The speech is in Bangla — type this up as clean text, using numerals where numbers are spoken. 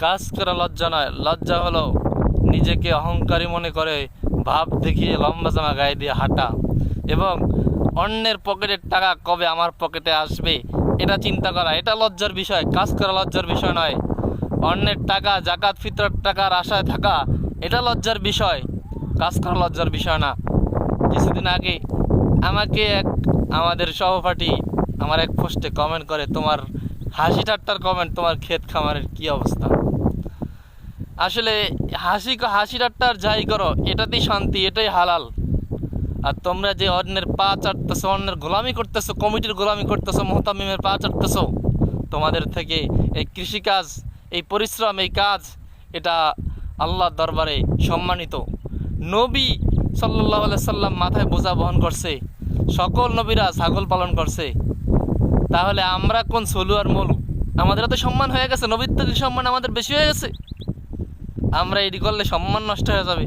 কাজ করা লজ্জা নয়, লজ্জা হলো নিজেকে অহংকারী মনে করে ভাব দেখিয়ে লম্বা জামা গায়ে দিয়ে হাঁটা এবং অন্যের পকেটের টাকা কবে আমার পকেটে আসবে এটা চিন্তা করা, এটা লজ্জার বিষয়। কাজ করা লজ্জার বিষয় নয়। অন্যের টাকা, জাকাত ফিতরার টাকার আশায় থাকা এটা লজ্জার বিষয়, কাজ করা লজ্জার বিষয় না। কিছুদিন আগে আমাকে আমাদের সহপাঠী আমার এক পোস্টে কমেন্ট করে, তোমার হাসি ঠাট্টার কমেন্ট, তোমার ক্ষেত খামারের কি অবস্থা। আসলে হাসি ঠাট্টার যাই করো এটাতেই শান্তি, এটাই হালাল। আর তোমরা যে অন্যের পা চাটতেছো, অন্যের গোলামি করতেছো, কমিটির গোলামি করতেছো, মুহতামিমের পা চাটতেছো, তোমাদের থেকে এই কৃষিকাজ, এই পরিশ্রম, এই কাজ এটা আল্লাহর দরবারে সম্মানিত। নবী সাল্লাল্লাহু আলাইহি সাল্লাম মাথায় বোঝা বহন করছে, সকল নবীরা ছাগল পালন করছে। তাহলে আমরা কোন সলু আর মলু? আমাদের তো সম্মান হয়ে গেছে, নবীর থেকে সম্মান আমাদের বেশি হয়ে গেছে। আমরা এটি করলে সম্মান নষ্ট হয়ে যাবে।